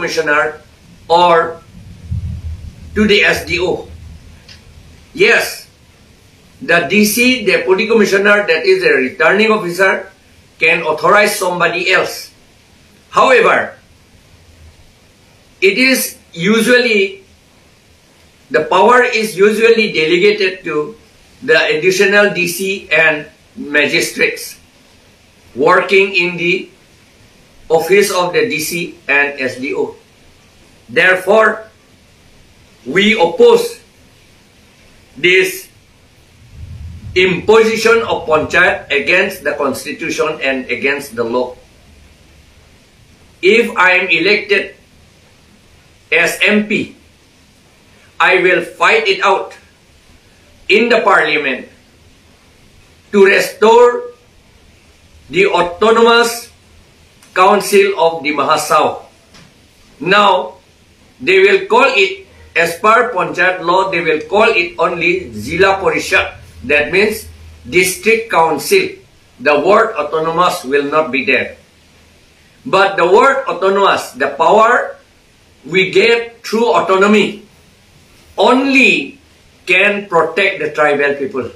commissioner or to the SDO. Yes, the DC, deputy commissioner, that is a returning officer, can authorize somebody else. However, it is usually, the power is usually delegated to the additional DC and magistrates working in the office of the DC and SDO. Therefore, we oppose this imposition of panchayat against the constitution and against the law. If I am elected as MP, I will fight it out in the parliament to restore the autonomous council of the Mahasau. Now, they will call it, as per Panchayat law, they will call it only Zila Parishad. That means district council. The word autonomous will not be there. But the word autonomous, the power we get through autonomy, only can protect the tribal people.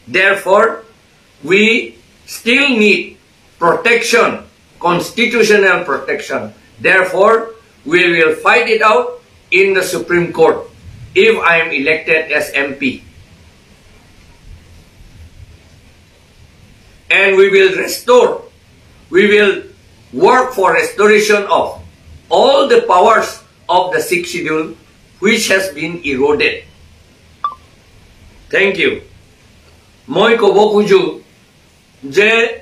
Therefore, we still need protection, constitutional protection. Therefore, we will fight it out in the Supreme Court if I am elected as MP. And we will restore, we will work for restoration of all the powers of the 6th schedule which has been eroded. Thank you. Moi kobo kuju je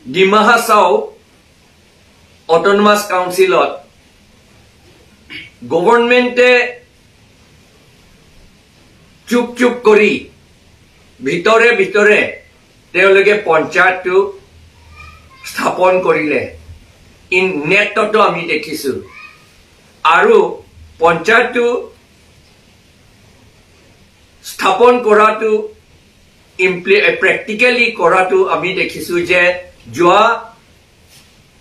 Dima Hasau Autonomous Council government chuk chuk kori ভিতরে ভিতরে তেওঁলোকে পঞ্চায়তটো স্থাপন কৰিলে in নেটতো আমি দেখিছো আৰু পঞ্চায়তটো স্থাপন কৰাটো প্ৰ্যাকটিক্যালি কৰাটো আমি দেখিছো যে যোৱা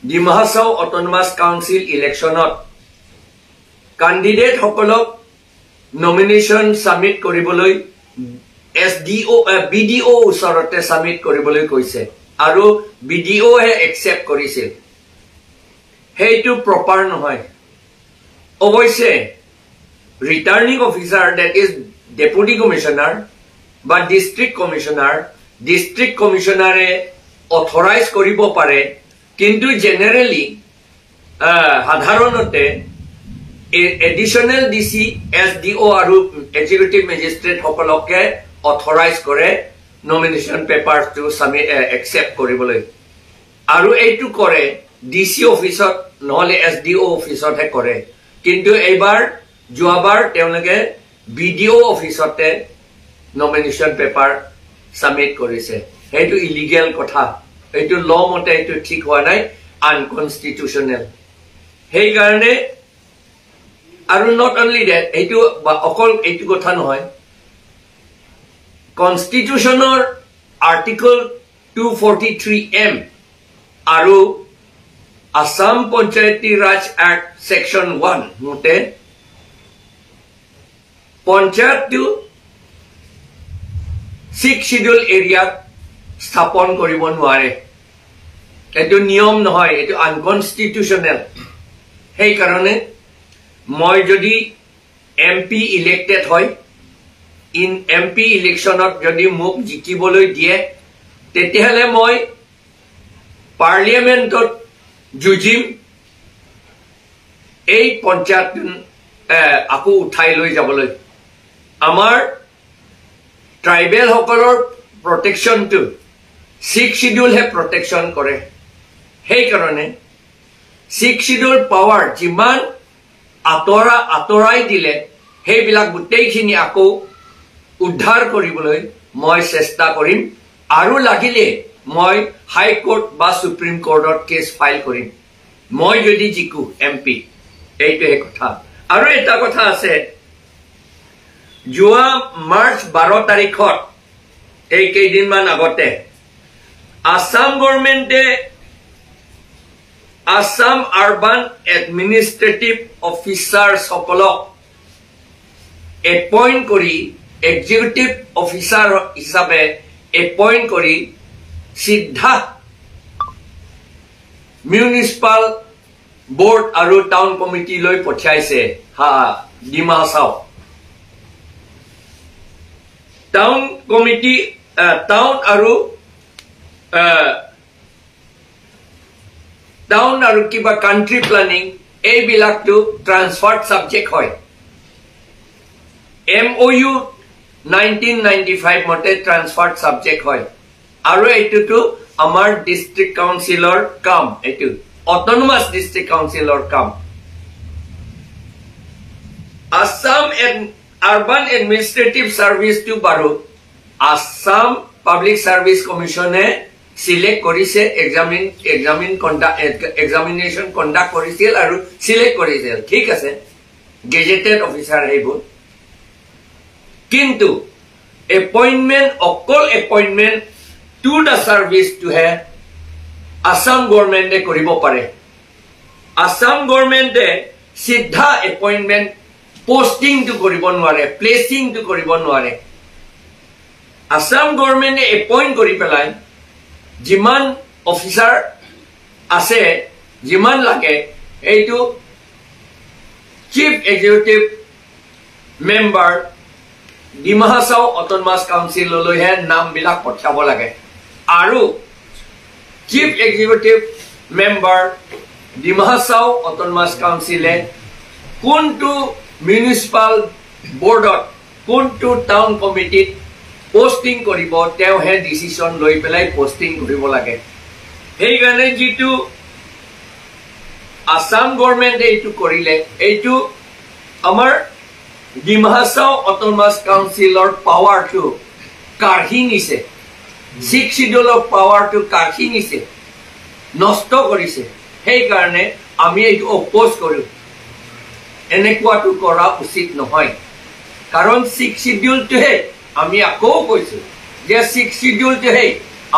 ডিমা হাছাও অটোনমাস কাউন্সিল ইলেকশনত ক্যান্ডিডেট সকলক নমিনেশন সাবমিট কৰিবলৈ SDO, BDO usarate submit koribole koise aru BDO he accept korise heitu proper nohoy oboise returning officer, that is deputy commissioner but district commissioner authorize koribo pare kintu generally sadharonote additional DC, SDO aru executive magistrate hokoloke authorize kore nomination papers to submit accept koribole aru eitu kore DC office নহলে SDO office he kore kintu ebar joabar teunage BDO office te nomination paper submit korise eitu illegal kotha eitu law mote eitu thik hoa nai unconstitutional hei karone aru not only that eitu okol eitu kotha nohoy Constitutional Article 243M aru Assam Panchayati Raj Act Section 1 mote Panchayat to 6th schedule area স্থাপন কৰিব নোৱাৰে এটো নিয়ম নহয় এটো unconstitutional সেই কাৰণে মই যদি MP elected হয় in MP electionot jodi muk jikiboloi die tetihale moi parliamentot jujim ei panchayat aku uthai loi jaboloi amar tribal hokolor protection to 6th schedule he protection kore hei karone 6th schedule power jiman atorai dile hei bilak gutei khini aku উদ্ধার কৰিবলৈ মই চেষ্টা কৰিম আৰু লাগিলে মই হাই court বা supreme কোৰ্টত case file কৰিম মই যদি জিকু এমপি এইটোহে কথা আৰু এটা কথা আছে যোৱা মাৰ্চ 12 তাৰিখত এই কেইদিনমান আগতে আসাম গভৰ্নমেন্টে Assam Urban Administrative Officers সকলক এপইণ্ট কৰি এক্সিকিউটিভ অফিচাৰ হিচাপে এপইণ্ট কৰি সিদ্ধা মিউনিচিপাল বোৰ্ড আৰু টাউন কমিটি লৈ পঠিয়াইছে হা Dima Hasao town committee town আৰু কিবা কান্ট্ৰি প্লানিং এইবিলাকটো ট্ৰান্সফাৰ্ড সাবজেক্ট হয় MOU 1995 মতে ট্ৰান্সফাৰ্ড সাবজেক্ট হয় আৰু এইটোটো আমাৰ ডিস্ট্ৰিক্ট কাউন্সিলৰ কাম এইটো অটোনমাস ডিস্ট্ৰিক্ট কাউন্সিলৰ কাম Assam Urban Administrative Service to Baru Assam Public Service Commission select korise examination conduct korisil aru select korisel thik ase gazetted officer heibo kintu appointment to the service to have Assam government de koribo pare Assam government de siddha appointment posting to koribo nware placing to koribo nware Assam government de appoint kori pelai jiman officer ase jiman lage eitu chief executive member Dima Hasao Autonomous Council loi he nam bilak pothabo lage aru chief executive member Dima Hasao Autonomous Council e kuntu municipal board kuntu town committee posting koribo teo he decision loi pelai posting koribo lage ei gane jitu Assam government eitu korile eitu amar Dima Hasao Autonomous Council or power to karhinise 6 schedule of power to karhinise nosto korise hei karone ami eitu oppose koru enekwa to kora usit nohoy karon 6 schedule to he আমি আকৌ কৈছো যে 6 schedule তে হে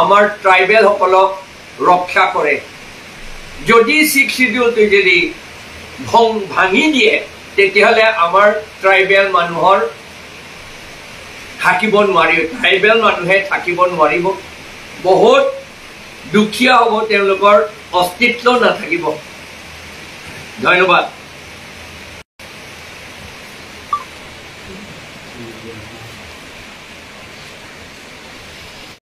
আমাৰ tribal সকলক ৰক্ষা কৰে যদি 6 শিডিউল তে যদি ভাঙি দিয়ে তেতিয়াহলে আমাৰ ট্ৰাইবেল মানুহৰ থাকিব নোৱাৰি ট্ৰাইবেল মানুহে থাকিব নোৱাৰিব বহুত দুখীয়া হ'ব তেওঁলোকৰ অস্তিত্ব নাথাকিব ধন্যবাদ